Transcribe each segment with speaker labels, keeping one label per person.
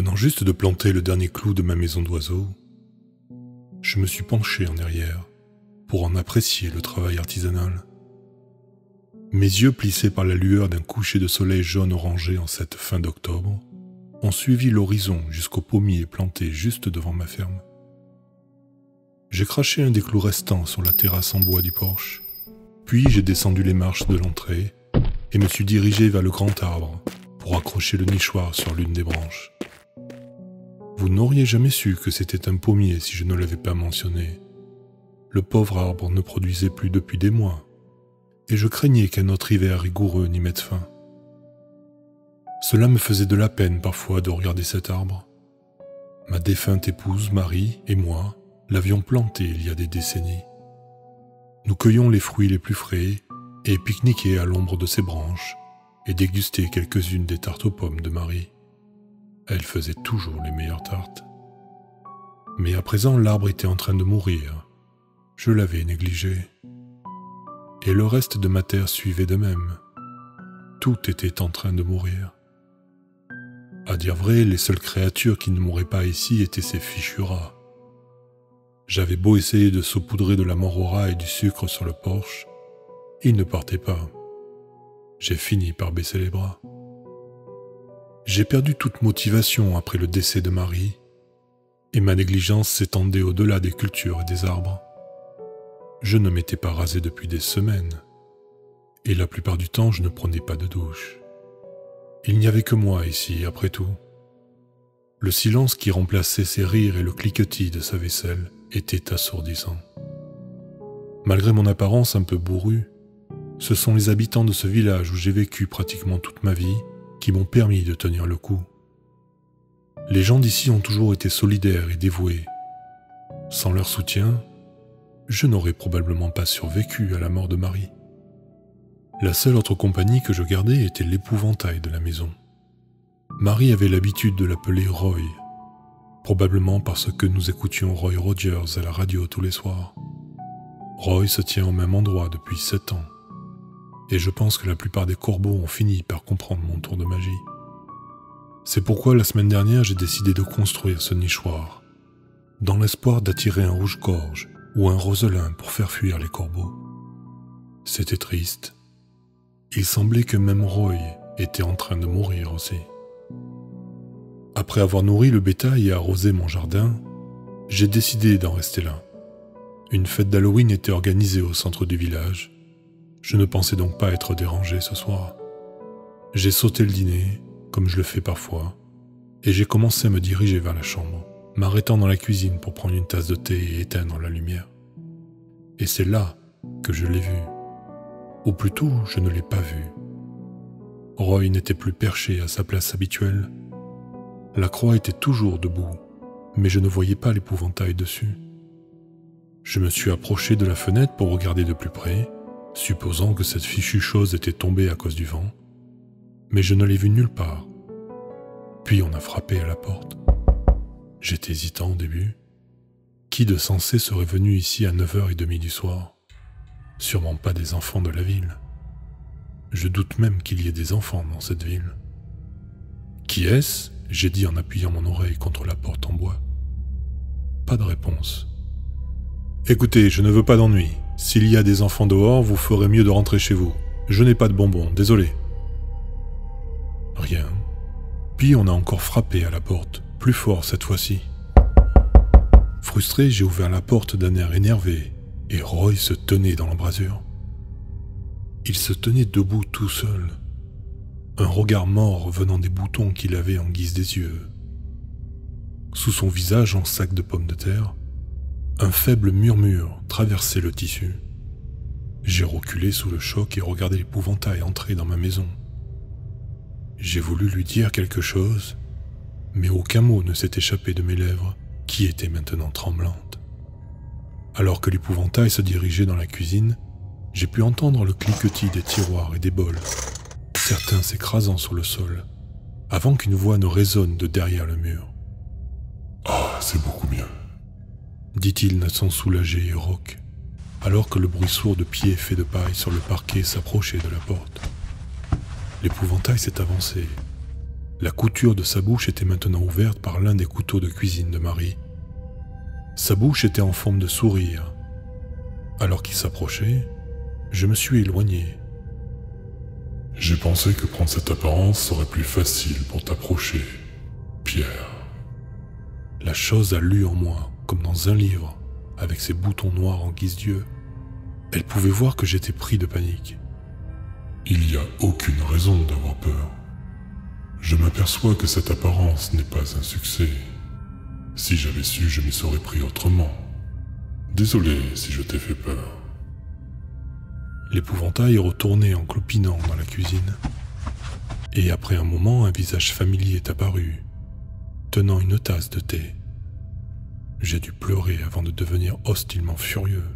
Speaker 1: Venant juste de planter le dernier clou de ma maison d'oiseau, je me suis penché en arrière pour en apprécier le travail artisanal. Mes yeux, plissés par la lueur d'un coucher de soleil jaune-orangé en cette fin d'octobre, ont suivi l'horizon jusqu'au pommier planté juste devant ma ferme. J'ai craché un des clous restants sur la terrasse en bois du porche, puis j'ai descendu les marches de l'entrée et me suis dirigé vers le grand arbre pour accrocher le nichoir sur l'une des branches. Vous n'auriez jamais su que c'était un pommier si je ne l'avais pas mentionné. Le pauvre arbre ne produisait plus depuis des mois, et je craignais qu'un autre hiver rigoureux n'y mette fin. Cela me faisait de la peine parfois de regarder cet arbre. Ma défunte épouse, Marie, et moi l'avions planté il y a des décennies. Nous cueillions les fruits les plus frais et pique-niquaient à l'ombre de ses branches et dégustaient quelques-unes des tartes aux pommes de Marie. Elle faisait toujours les meilleures tartes. Mais à présent, l'arbre était en train de mourir. Je l'avais négligé. Et le reste de ma terre suivait de même. Tout était en train de mourir. À dire vrai, les seules créatures qui ne mouraient pas ici étaient ces fichus rats. J'avais beau essayer de saupoudrer de la mort aux rats et du sucre sur le porche, ils ne partaient pas. J'ai fini par baisser les bras. J'ai perdu toute motivation après le décès de Marie, et ma négligence s'étendait au-delà des cultures et des arbres. Je ne m'étais pas rasé depuis des semaines, et la plupart du temps je ne prenais pas de douche. Il n'y avait que moi ici, après tout. Le silence qui remplaçait ses rires et le cliquetis de sa vaisselle était assourdissant. Malgré mon apparence un peu bourrue, ce sont les habitants de ce village où j'ai vécu pratiquement toute ma vie qui m'ont permis de tenir le coup. Les gens d'ici ont toujours été solidaires et dévoués. Sans leur soutien, je n'aurais probablement pas survécu à la mort de Marie. La seule autre compagnie que je gardais était l'épouvantail de la maison. Marie avait l'habitude de l'appeler Roy, probablement parce que nous écoutions Roy Rogers à la radio tous les soirs. Roy se tient au même endroit depuis 7 ans, et je pense que la plupart des corbeaux ont fini par comprendre mon tour de magie. C'est pourquoi la semaine dernière j'ai décidé de construire ce nichoir, dans l'espoir d'attirer un rouge-gorge ou un roselin pour faire fuir les corbeaux. C'était triste. Il semblait que même Roy était en train de mourir aussi. Après avoir nourri le bétail et arrosé mon jardin, j'ai décidé d'en rester là. Une fête d'Halloween était organisée au centre du village. Je ne pensais donc pas être dérangé ce soir. J'ai sauté le dîner, comme je le fais parfois, et j'ai commencé à me diriger vers la chambre, m'arrêtant dans la cuisine pour prendre une tasse de thé et éteindre la lumière. Et c'est là que je l'ai vu. Ou plutôt, je ne l'ai pas vu. Roy n'était plus perché à sa place habituelle. La croix était toujours debout, mais je ne voyais pas l'épouvantail dessus. Je me suis approché de la fenêtre pour regarder de plus près, supposant que cette fichue chose était tombée à cause du vent, mais je ne l'ai vue nulle part. Puis on a frappé à la porte. J'étais hésitant au début. Qui de censé serait venu ici à 9h30 du soir? Sûrement pas des enfants de la ville. Je doute même qu'il y ait des enfants dans cette ville. « Qui est-ce » j'ai dit en appuyant mon oreille contre la porte en bois. Pas de réponse. « Écoutez, je ne veux pas d'ennui. S'il y a des enfants dehors, vous ferez mieux de rentrer chez vous. Je n'ai pas de bonbons, désolé. » Rien. Puis on a encore frappé à la porte, plus fort cette fois-ci. Frustré, j'ai ouvert la porte d'un air énervé, et Roy se tenait dans l'embrasure. Il se tenait debout tout seul, un regard mort venant des boutons qu'il avait en guise des yeux. Sous son visage en sac de pommes de terre, un faible murmure traversait le tissu. J'ai reculé sous le choc et regardé l'épouvantail entrer dans ma maison. J'ai voulu lui dire quelque chose, mais aucun mot ne s'est échappé de mes lèvres, qui étaient maintenant tremblantes. Alors que l'épouvantail se dirigeait dans la cuisine, j'ai pu entendre le cliquetis des tiroirs et des bols, certains s'écrasant sur le sol, avant qu'une voix ne résonne de derrière le mur.
Speaker 2: « Ah, c'est beaucoup mieux »,
Speaker 1: dit-il d'un son soulagé et rauque, alors que le bruit sourd de pieds faits de paille sur le parquet s'approchait de la porte. L'épouvantail s'est avancé. La couture de sa bouche était maintenant ouverte par l'un des couteaux de cuisine de Marie. Sa bouche était en forme de sourire. Alors qu'il s'approchait, je me suis éloigné.
Speaker 2: J'ai pensé que prendre cette apparence serait plus facile pour t'approcher, Pierre.
Speaker 1: La chose a lu en moi, comme dans un livre, avec ses boutons noirs en guise d'yeux. Elle pouvait voir que j'étais pris de panique.
Speaker 2: Il n'y a aucune raison d'avoir peur. Je m'aperçois que cette apparence n'est pas un succès. Si j'avais su, je m'y serais pris autrement. Désolé si je t'ai fait peur.
Speaker 1: L'épouvantail retournait en clopinant dans la cuisine. Et après un moment, un visage familier est apparu, tenant une tasse de thé. J'ai dû pleurer avant de devenir hostilement furieux.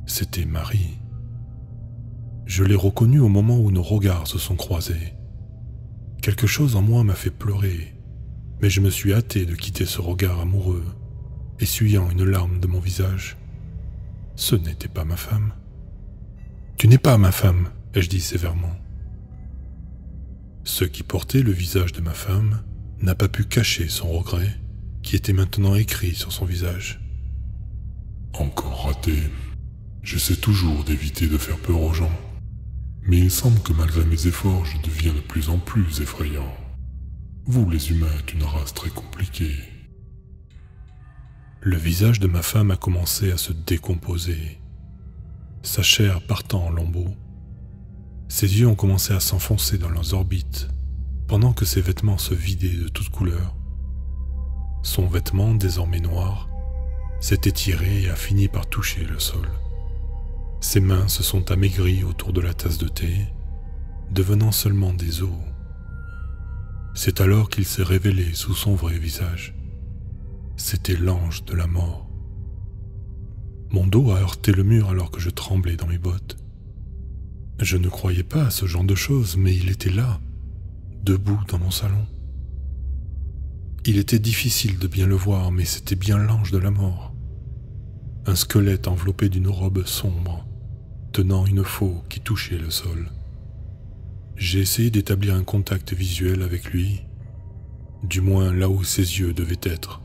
Speaker 1: C'était Marie. Je l'ai reconnue au moment où nos regards se sont croisés. Quelque chose en moi m'a fait pleurer, mais je me suis hâté de quitter ce regard amoureux, essuyant une larme de mon visage. Ce n'était pas ma femme. « Tu n'es pas ma femme », ai-je dit sévèrement. Ce qui portait le visage de ma femme n'a pas pu cacher son regret, qui était maintenant écrit sur son visage.
Speaker 2: Encore raté. J'essaie toujours d'éviter de faire peur aux gens. Mais il semble que malgré mes efforts, je deviens de plus en plus effrayant. Vous, les humains, êtes une race très compliquée.
Speaker 1: Le visage de ma femme a commencé à se décomposer, sa chair partant en lambeaux. Ses yeux ont commencé à s'enfoncer dans leurs orbites, pendant que ses vêtements se vidaient de toutes couleurs. Son vêtement, désormais noir, s'est étiré et a fini par toucher le sol. Ses mains se sont amaigries autour de la tasse de thé, devenant seulement des os. C'est alors qu'il s'est révélé sous son vrai visage. C'était l'ange de la mort. Mon dos a heurté le mur alors que je tremblais dans mes bottes. Je ne croyais pas à ce genre de choses, mais il était là, debout dans mon salon. Il était difficile de bien le voir, mais c'était bien l'ange de la mort. Un squelette enveloppé d'une robe sombre, tenant une faux qui touchait le sol. J'ai essayé d'établir un contact visuel avec lui, du moins là où ses yeux devaient être.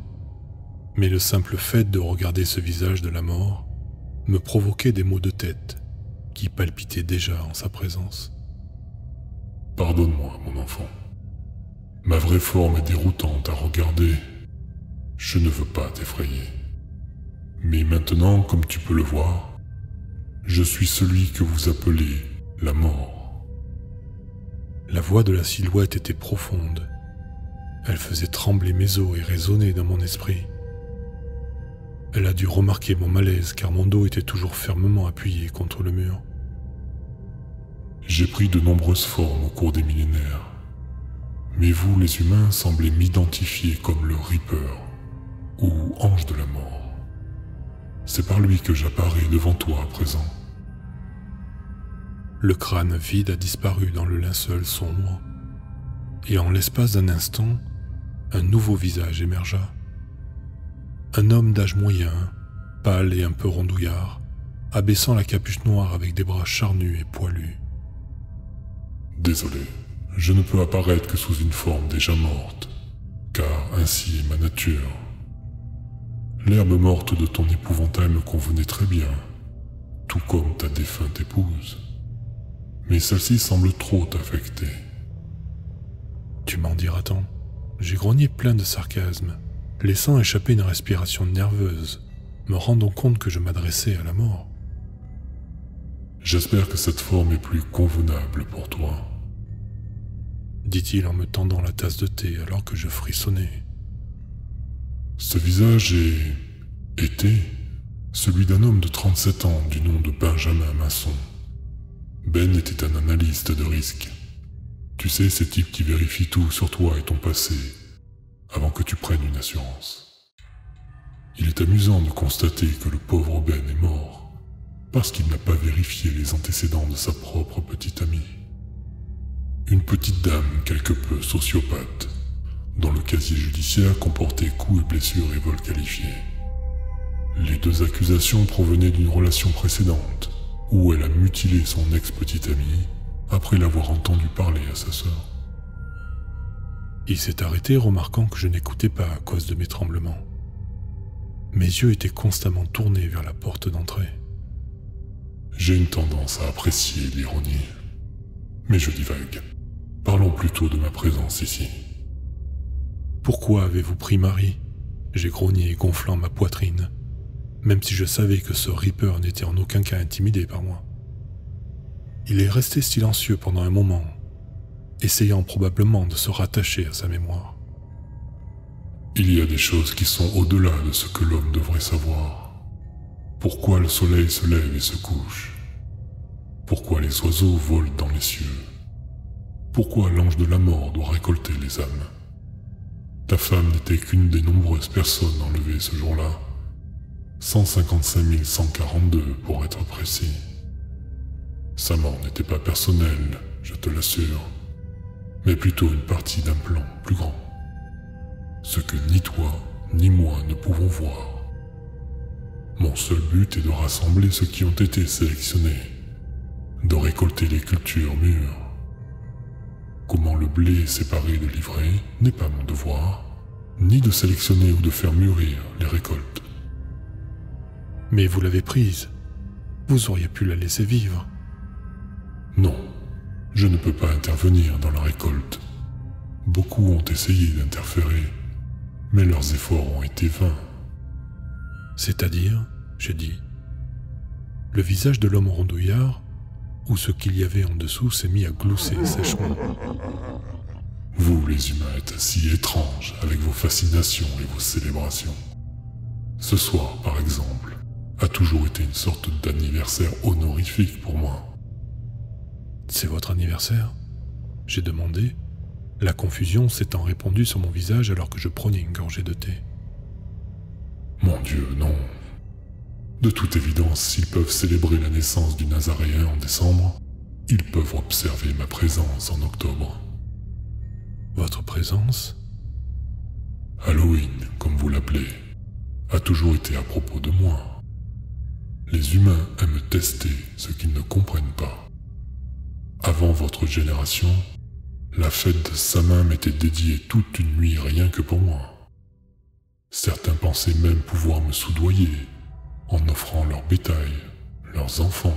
Speaker 1: Mais le simple fait de regarder ce visage de la mort me provoquait des maux de tête qui palpitaient déjà en sa présence.
Speaker 2: Pardonne-moi, mon enfant. Ma vraie forme est déroutante à regarder. Je ne veux pas t'effrayer. Mais maintenant, comme tu peux le voir, je suis celui que vous appelez la mort.
Speaker 1: La voix de la silhouette était profonde. Elle faisait trembler mes os et résonner dans mon esprit. Elle a dû remarquer mon malaise car mon dos était toujours fermement appuyé contre le mur.
Speaker 2: J'ai pris de nombreuses formes au cours des millénaires. Mais vous, les humains, semblez m'identifier comme le Reaper, ou ange de la mort. C'est par lui que j'apparais devant toi à présent.
Speaker 1: Le crâne vide a disparu dans le linceul sombre, et en l'espace d'un instant, un nouveau visage émergea. Un homme d'âge moyen, pâle et un peu rondouillard, abaissant la capuche noire avec des bras charnus et poilus.
Speaker 2: Désolé, je ne peux apparaître que sous une forme déjà morte, car ainsi est ma nature. L'herbe morte de ton épouvantail me convenait très bien, tout comme ta défunte épouse. Mais celle-ci semble trop t'affecter.
Speaker 1: Tu m'en diras tant. J'ai grogné plein de sarcasme, laissant échapper une respiration nerveuse, me rendant compte que je m'adressais à la mort.
Speaker 2: J'espère que cette forme est plus convenable pour toi,
Speaker 1: dit-il en me tendant la tasse de thé alors que je frissonnais.
Speaker 2: Ce visage était celui d'un homme de 37 ans du nom de Benjamin Masson. Ben était un analyste de risque. Tu sais, ces types qui vérifient tout sur toi et ton passé avant que tu prennes une assurance. Il est amusant de constater que le pauvre Ben est mort parce qu'il n'a pas vérifié les antécédents de sa propre petite amie. Une petite dame quelque peu sociopathe, dont le casier judiciaire comportait coups et blessures et vol qualifiés. Les deux accusations provenaient d'une relation précédente, où elle a mutilé son ex-petite amie après l'avoir entendu parler à sa sœur.
Speaker 1: Il s'est arrêté, remarquant que je n'écoutais pas à cause de mes tremblements. Mes yeux étaient constamment tournés vers la porte d'entrée.
Speaker 2: J'ai une tendance à apprécier l'ironie. Mais je divague. Parlons plutôt de ma présence ici.
Speaker 1: Pourquoi avez-vous pris Marie ? J'ai grogné, gonflant ma poitrine, même si je savais que ce Reaper n'était en aucun cas intimidé par moi. Il est resté silencieux pendant un moment, essayant probablement de se rattacher à sa mémoire.
Speaker 2: Il y a des choses qui sont au-delà de ce que l'homme devrait savoir. Pourquoi le soleil se lève et se couche? Pourquoi les oiseaux volent dans les cieux? Pourquoi l'ange de la mort doit récolter les âmes? Ta femme n'était qu'une des nombreuses personnes enlevées ce jour-là. 155 142 pour être précis. Sa mort n'était pas personnelle, je te l'assure, mais plutôt une partie d'un plan plus grand. Ce que ni toi, ni moi ne pouvons voir. Mon seul but est de rassembler ceux qui ont été sélectionnés, de récolter les cultures mûres. Comment le blé séparé de l'ivraie n'est pas mon devoir, ni de sélectionner ou de faire mûrir les récoltes.
Speaker 1: Mais vous l'avez prise. Vous auriez pu la laisser vivre.
Speaker 2: Non, je ne peux pas intervenir dans la récolte. Beaucoup ont essayé d'interférer, mais leurs efforts ont été vains.
Speaker 1: C'est-à-dire, j'ai dit. Le visage de l'homme rondouillard, ou ce qu'il y avait en dessous, s'est mis à glousser sèchement.
Speaker 2: Vous, les humains, êtes si étranges avec vos fascinations et vos célébrations. Ce soir, par exemple, a toujours été une sorte d'anniversaire honorifique pour moi.
Speaker 1: C'est votre anniversaire ? J'ai demandé, la confusion s'étant répandue sur mon visage alors que je prenais une gorgée de thé.
Speaker 2: Mon Dieu, non. De toute évidence, s'ils peuvent célébrer la naissance du Nazaréen en décembre, ils peuvent observer ma présence en octobre.
Speaker 1: Votre présence ?
Speaker 2: Halloween, comme vous l'appelez, a toujours été à propos de moi. Les humains aiment tester ce qu'ils ne comprennent pas. Avant votre génération, la fête de Samhain m'était dédiée toute une nuit rien que pour moi. Certains pensaient même pouvoir me soudoyer en offrant leur bétail, leurs enfants,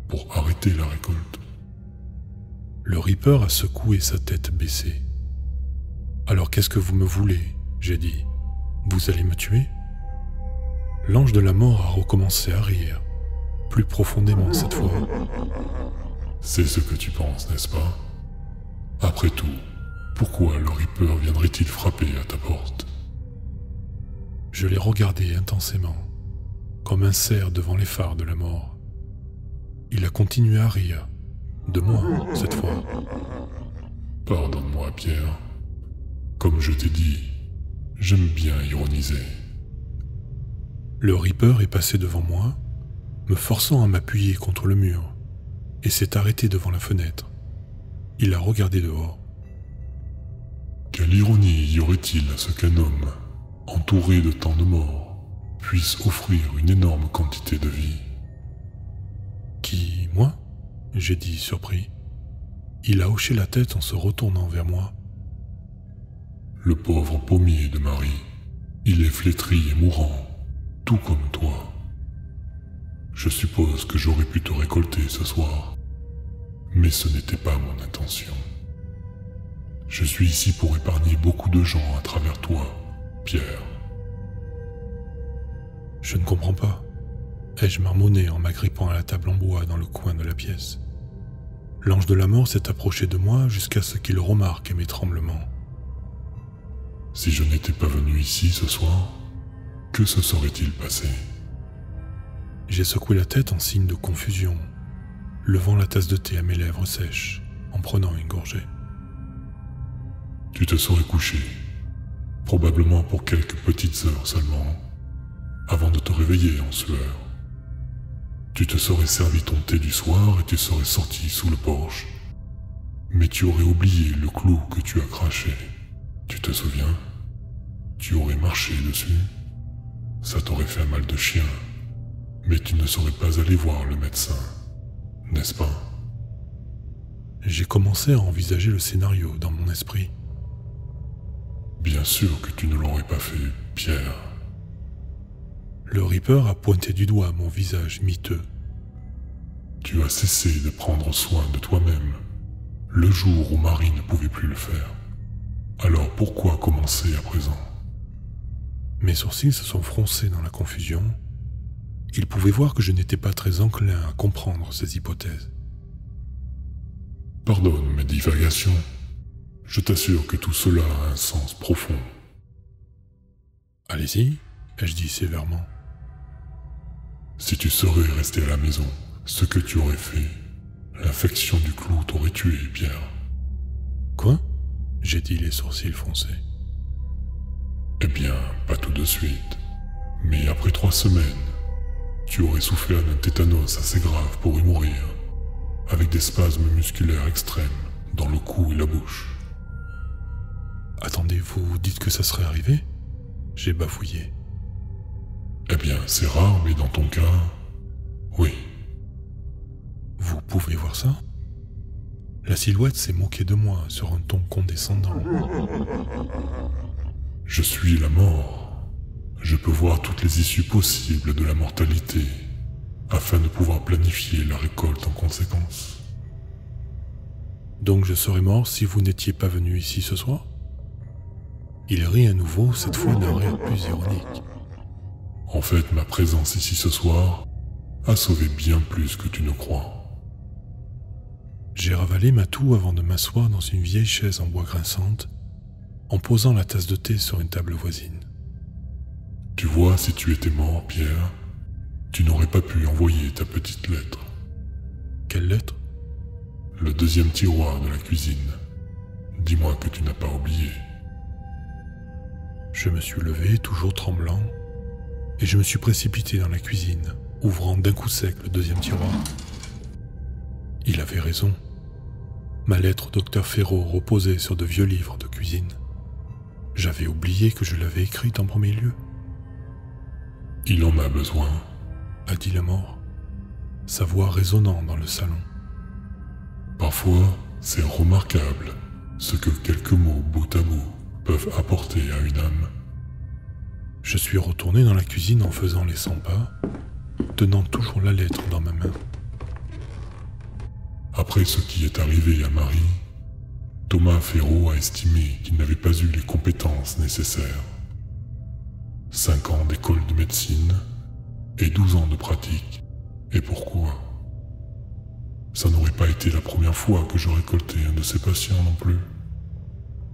Speaker 2: pour arrêter la récolte.
Speaker 1: Le Reaper a secoué sa tête baissée. « Alors qu'est-ce que vous me voulez ?» j'ai dit. « Vous allez me tuer ?» L'ange de la mort a recommencé à rire, plus profondément cette fois.
Speaker 2: C'est ce que tu penses, n'est-ce pas? Après tout, pourquoi le Reaper viendrait-il frapper à ta porte?
Speaker 1: Je l'ai regardé intensément, comme un cerf devant les phares de la mort. Il a continué à rire, de moi, cette fois.
Speaker 2: Pardonne-moi, Pierre. Comme je t'ai dit, j'aime bien ironiser.
Speaker 1: Le Reaper est passé devant moi, me forçant à m'appuyer contre le mur, et s'est arrêté devant la fenêtre. Il a regardé dehors.
Speaker 2: Quelle ironie y aurait-il à ce qu'un homme, entouré de tant de morts, puisse offrir une énorme quantité de vie?
Speaker 1: Qui, moi? J'ai dit, surpris. Il a hoché la tête en se retournant vers moi.
Speaker 2: Le pauvre pommier de Marie, il est flétri et mourant, tout comme toi. Je suppose que j'aurais pu te récolter ce soir, mais ce n'était pas mon intention. Je suis ici pour épargner beaucoup de gens à travers toi, Pierre.
Speaker 1: Je ne comprends pas, ai-je marmonné en m'agrippant à la table en bois dans le coin de la pièce. L'ange de la mort s'est approché de moi jusqu'à ce qu'il remarque mes tremblements.
Speaker 2: Si je n'étais pas venu ici ce soir, que se serait-il passé?
Speaker 1: J'ai secoué la tête en signe de confusion, levant la tasse de thé à mes lèvres sèches, en prenant une gorgée.
Speaker 2: Tu te serais couché, probablement pour quelques petites heures seulement, avant de te réveiller en sueur. Tu te serais servi ton thé du soir et tu serais sorti sous le porche. Mais tu aurais oublié le clou que tu as craché. Tu te souviens? Tu aurais marché dessus. Ça t'aurait fait un mal de chien. Mais tu ne serais pas allé voir le médecin, n'est-ce pas?
Speaker 1: J'ai commencé à envisager le scénario dans mon esprit.
Speaker 2: Bien sûr que tu ne l'aurais pas fait, Pierre.
Speaker 1: Le Reaper a pointé du doigt mon visage miteux.
Speaker 2: Tu as cessé de prendre soin de toi-même le jour où Marie ne pouvait plus le faire. Alors pourquoi commencer à présent?
Speaker 1: Mes sourcils se sont froncés dans la confusion. Il pouvait voir que je n'étais pas très enclin à comprendre ces hypothèses.
Speaker 2: Pardonne mes divagations. Je t'assure que tout cela a un sens profond.
Speaker 1: Allez-y, ai-je dit sévèrement.
Speaker 2: Si tu serais resté à la maison, ce que tu aurais fait, l'infection du clou t'aurait tué, Pierre.
Speaker 1: Quoi? J'ai dit les sourcils foncés.
Speaker 2: Eh bien, pas tout de suite. Mais après 3 semaines, tu aurais souffert d'un tétanos assez grave pour y mourir, avec des spasmes musculaires extrêmes dans le cou et la bouche.
Speaker 1: Attendez, vous dites que ça serait arrivé? J'ai bafouillé.
Speaker 2: Eh bien, c'est rare, mais dans ton cas, oui.
Speaker 1: Vous pouvez voir ça? La silhouette s'est moquée de moi sur un ton condescendant.
Speaker 2: Je suis la mort. Je peux voir toutes les issues possibles de la mortalité, afin de pouvoir planifier la récolte en conséquence.
Speaker 1: Donc je serais mort si vous n'étiez pas venu ici ce soir? Il rit à nouveau, cette fois d'un rire plus ironique.
Speaker 2: En fait, ma présence ici ce soir a sauvé bien plus que tu ne crois.
Speaker 1: J'ai ravalé ma toux avant de m'asseoir dans une vieille chaise en bois grinçante, en posant la tasse de thé sur une table voisine.
Speaker 2: Tu vois, si tu étais mort, Pierre, tu n'aurais pas pu envoyer ta petite lettre.
Speaker 1: Quelle lettre?
Speaker 2: Le 2e tiroir de la cuisine. Dis-moi que tu n'as pas oublié.
Speaker 1: Je me suis levé, toujours tremblant, et je me suis précipité dans la cuisine, ouvrant d'un coup sec le 2e tiroir. Il avait raison. Ma lettre au docteur Ferraud reposait sur de vieux livres de cuisine. J'avais oublié que je l'avais écrite en premier lieu.
Speaker 2: Il en a besoin,
Speaker 1: a dit la mort, sa voix résonnant dans le salon.
Speaker 2: Parfois, c'est remarquable ce que quelques mots bout à bout peuvent apporter à une âme.
Speaker 1: Je suis retourné dans la cuisine en faisant les 100 pas, tenant toujours la lettre dans ma main.
Speaker 2: Après ce qui est arrivé à Marie, Thomas Ferraud a estimé qu'il n'avait pas eu les compétences nécessaires. 5 ans d'école de médecine et 12 ans de pratique. Et pourquoi? Ça n'aurait pas été la première fois que je récoltais un de ses patients non plus.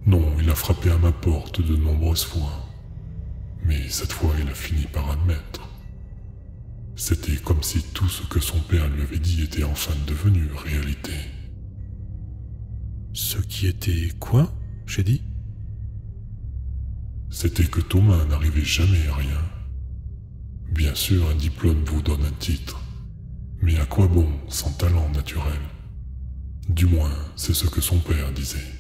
Speaker 2: Non, il a frappé à ma porte de nombreuses fois. Mais cette fois, il a fini par admettre. C'était comme si tout ce que son père lui avait dit était enfin devenu réalité.
Speaker 1: Ce qui était quoi? J'ai dit.
Speaker 2: C'était que Thomas n'arrivait jamais à rien. Bien sûr, un diplôme vous donne un titre. Mais à quoi bon sans talent naturel? Du moins, c'est ce que son père disait.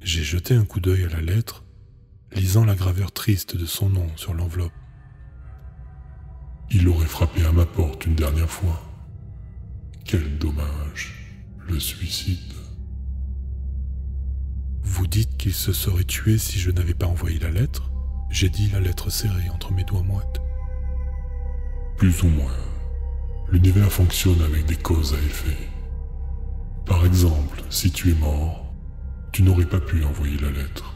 Speaker 1: J'ai jeté un coup d'œil à la lettre, lisant la gravure triste de son nom sur l'enveloppe.
Speaker 2: Il aurait frappé à ma porte une dernière fois. Quel dommage, le suicide.
Speaker 1: Vous dites qu'il se serait tué si je n'avais pas envoyé la lettre? J'ai dit, la lettre serrée entre mes doigts moites.
Speaker 2: Plus ou moins. L'univers fonctionne avec des causes à effet. Par exemple, si tu es mort, tu n'aurais pas pu envoyer la lettre.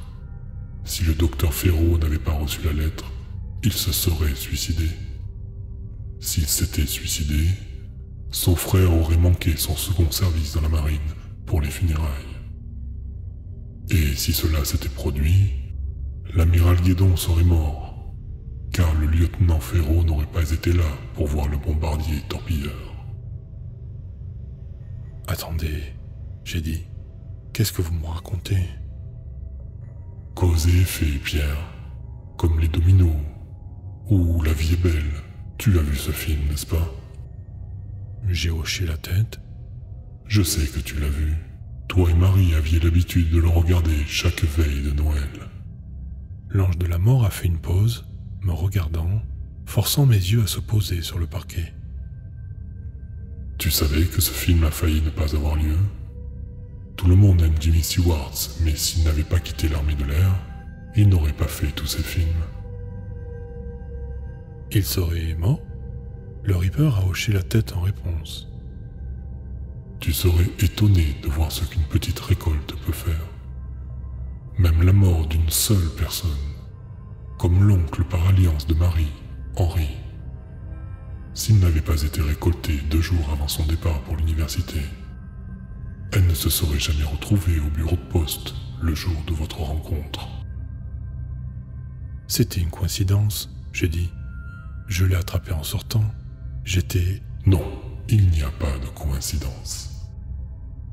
Speaker 2: Si le docteur Ferraud n'avait pas reçu la lettre, il se serait suicidé. S'il s'était suicidé, son frère aurait manqué son second service dans la marine pour les funérailles. Et si cela s'était produit, l'amiral Guédon serait mort, car le lieutenant Ferraud n'aurait pas été là pour voir le bombardier torpilleur.
Speaker 1: Attendez, j'ai dit, qu'est-ce que vous me racontez?
Speaker 2: Cause et effet, Pierre, comme les dominos, ou La vie est belle. Tu as vu ce film, n'est-ce pas?
Speaker 1: J'ai hoché la tête.
Speaker 2: Je sais que tu l'as vu. Toi et Marie aviez l'habitude de le regarder chaque veille de Noël.
Speaker 1: L'ange de la mort a fait une pause, me regardant, forçant mes yeux à se poser sur le parquet.
Speaker 2: Tu savais que ce film a failli ne pas avoir lieu? Tout le monde aime Jimmy Stewart, mais s'il n'avait pas quitté l'armée de l'air, il n'aurait pas fait tous ces films.
Speaker 1: Il serait mort? Le Reaper a hoché la tête en réponse.
Speaker 2: Tu serais étonné de voir ce qu'une petite récolte peut faire. Même la mort d'une seule personne, comme l'oncle par alliance de Marie, Henri. S'il n'avait pas été récolté 2 jours avant son départ pour l'université, elle ne se serait jamais retrouvée au bureau de poste le jour de votre rencontre.
Speaker 1: C'était une coïncidence, j'ai dit. Je l'ai attrapé en sortant. J'étais...
Speaker 2: Non, il n'y a pas de coïncidence.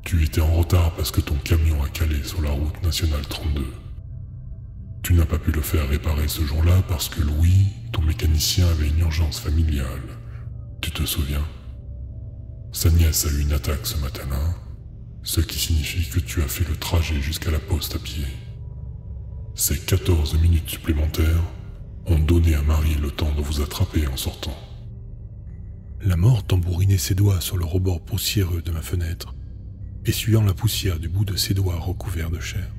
Speaker 2: Tu étais en retard parce que ton camion a calé sur la route nationale 32. Tu n'as pas pu le faire réparer ce jour-là parce que Louis, ton mécanicien, avait une urgence familiale. Tu te souviens? Sa nièce a eu une attaque ce matin-là, ce qui signifie que tu as fait le trajet jusqu'à la poste à pied. Ces 14 minutes supplémentaires ont donné à Marie le temps de vous attraper en sortant.
Speaker 1: La mort tambourinait ses doigts sur le rebord poussiéreux de ma fenêtre, essuyant la poussière du bout de ses doigts recouverts de chair.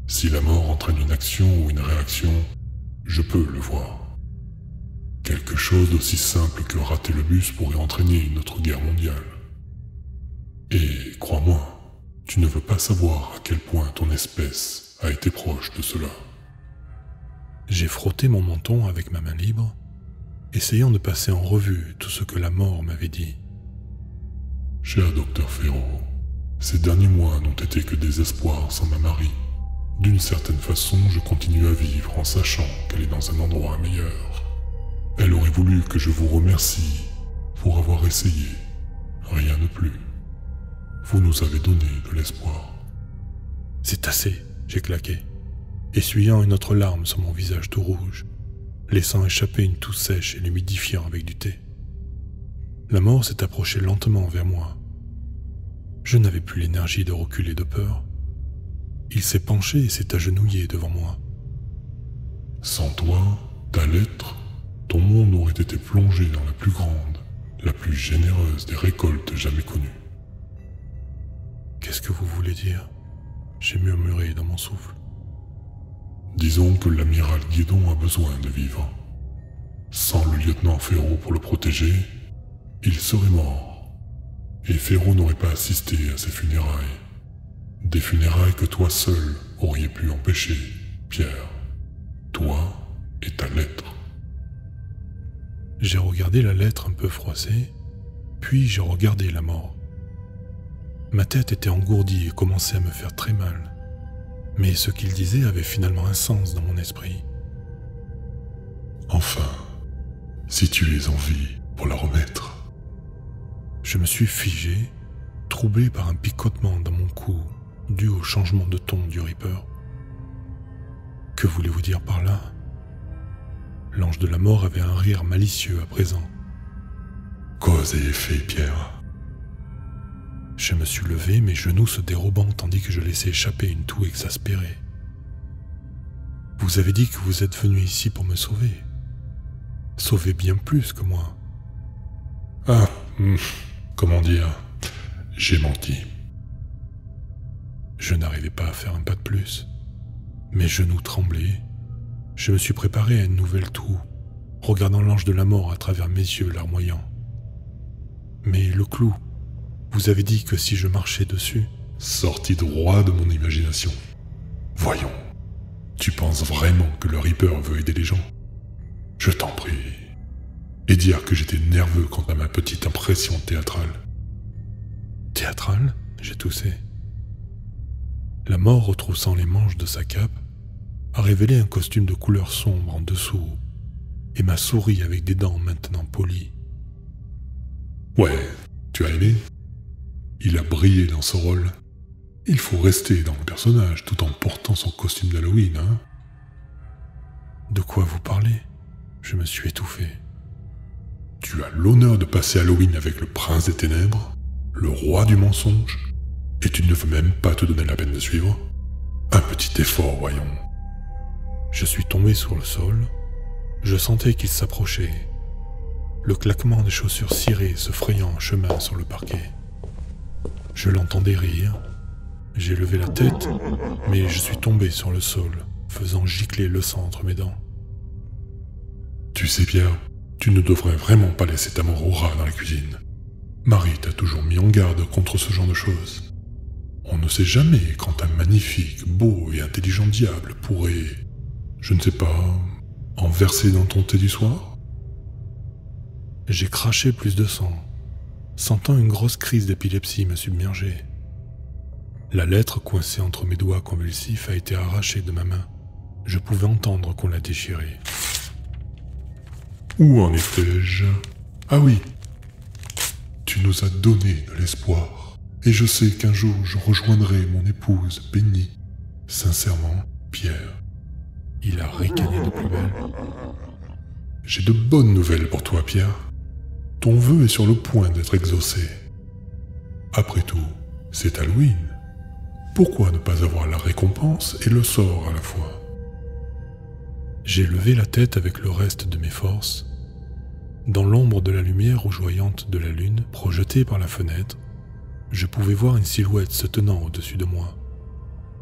Speaker 2: Si la mort entraîne une action ou une réaction, je peux le voir. Quelque chose d'aussi simple que rater le bus pourrait entraîner une autre guerre mondiale. Et crois-moi, tu ne veux pas savoir à quel point ton espèce a été proche de cela.
Speaker 1: J'ai frotté mon menton avec ma main libre, essayant de passer en revue tout ce que la mort m'avait dit.
Speaker 2: Cher docteur Ferraud, ces derniers mois n'ont été que des espoirs sans ma Marie. D'une certaine façon, je continue à vivre en sachant qu'elle est dans un endroit meilleur. Elle aurait voulu que je vous remercie pour avoir essayé. Rien de plus. Vous nous avez donné de l'espoir.
Speaker 1: C'est assez, j'ai claqué, essuyant une autre larme sur mon visage tout rouge, laissant échapper une toux sèche et l'humidifiant avec du thé. La mort s'est approchée lentement vers moi. Je n'avais plus l'énergie de reculer de peur. Il s'est penché et s'est agenouillé devant moi.
Speaker 2: Sans toi, ta lettre, ton monde aurait été plongé dans la plus grande, la plus généreuse des récoltes jamais connues.
Speaker 1: Qu'est-ce que vous voulez dire? J'ai murmuré dans mon souffle.
Speaker 2: Disons que l'amiral Guédon a besoin de vivre. Sans le lieutenant Ferraud pour le protéger, il serait mort. Et Ferraud n'aurait pas assisté à ses funérailles. Des funérailles que toi seul auriez pu empêcher, Pierre. Toi et ta lettre.
Speaker 1: J'ai regardé la lettre un peu froissée, puis j'ai regardé la mort. Ma tête était engourdie et commençait à me faire très mal. Mais ce qu'il disait avait finalement un sens dans mon esprit.
Speaker 2: Enfin, si tu es en vie pour la remettre.
Speaker 1: Je me suis figé, troublé par un picotement dans mon cou, dû au changement de ton du Reaper. Que voulez-vous dire par là? L'ange de la mort avait un rire malicieux à présent.
Speaker 2: Cause et effet, Pierre.
Speaker 1: Je me suis levé, mes genoux se dérobant tandis que je laissais échapper une toux exaspérée. Vous avez dit que vous êtes venu ici pour me sauver. Sauver bien plus que moi.
Speaker 2: Ah, comment dire? J'ai menti.
Speaker 1: Je n'arrivais pas à faire un pas de plus. Mes genoux tremblaient. Je me suis préparé à une nouvelle toux, regardant l'ange de la mort à travers mes yeux larmoyants. Mais le clou, vous avez dit que si je marchais dessus...
Speaker 2: Sorti droit de mon imagination. Voyons, tu penses vraiment que le Reaper veut aider les gens? Je t'en prie. Et dire que j'étais nerveux quant à ma petite impression théâtrale.
Speaker 1: Théâtrale? J'ai toussé. La mort, retroussant les manches de sa cape, a révélé un costume de couleur sombre en dessous et m'a souri avec des dents maintenant polies.
Speaker 2: Ouais, tu as aimé? Il a brillé dans ce rôle. Il faut rester dans le personnage tout en portant son costume d'Halloween, hein?
Speaker 1: De quoi vous parlez? Je me suis étouffé.
Speaker 2: Tu as l'honneur de passer Halloween avec le prince des ténèbres, le roi du mensonge, et tu ne veux même pas te donner la peine de suivre? Un petit effort, voyons.
Speaker 1: Je suis tombé sur le sol. Je sentais qu'il s'approchait. Le claquement des chaussures cirées se frayant un chemin sur le parquet. Je l'entendais rire. J'ai levé la tête, mais je suis tombé sur le sol, faisant gicler le sang entre mes dents.
Speaker 2: Tu sais Pierre, tu ne devrais vraiment pas laisser ta mort au rat dans la cuisine. Marie t'a toujours mis en garde contre ce genre de choses. On ne sait jamais quand un magnifique, beau et intelligent diable pourrait, je ne sais pas, en verser dans ton thé du soir.
Speaker 1: J'ai craché plus de sang, sentant une grosse crise d'épilepsie me submerger. La lettre coincée entre mes doigts convulsifs a été arrachée de ma main. Je pouvais entendre qu'on la déchirait.
Speaker 2: Où en étais-je? Ah oui, tu nous as donné de l'espoir. Et je sais qu'un jour je rejoindrai mon épouse bénie. Sincèrement, Pierre.
Speaker 1: Il a ricané de plus belle.
Speaker 2: J'ai de bonnes nouvelles pour toi, Pierre. Ton vœu est sur le point d'être exaucé. Après tout, c'est Halloween. Pourquoi ne pas avoir la récompense et le sort à la fois?
Speaker 1: J'ai levé la tête avec le reste de mes forces. Dans l'ombre de la lumière rougeoyante de la lune projetée par la fenêtre, je pouvais voir une silhouette se tenant au-dessus de moi,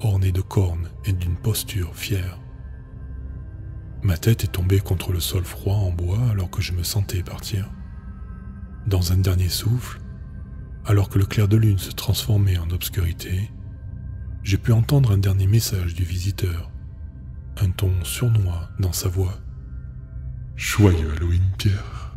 Speaker 1: ornée de cornes et d'une posture fière. Ma tête est tombée contre le sol froid en bois alors que je me sentais partir. Dans un dernier souffle, alors que le clair de lune se transformait en obscurité, j'ai pu entendre un dernier message du visiteur, un ton sournois dans sa voix.
Speaker 2: Joyeux Halloween, Pierre.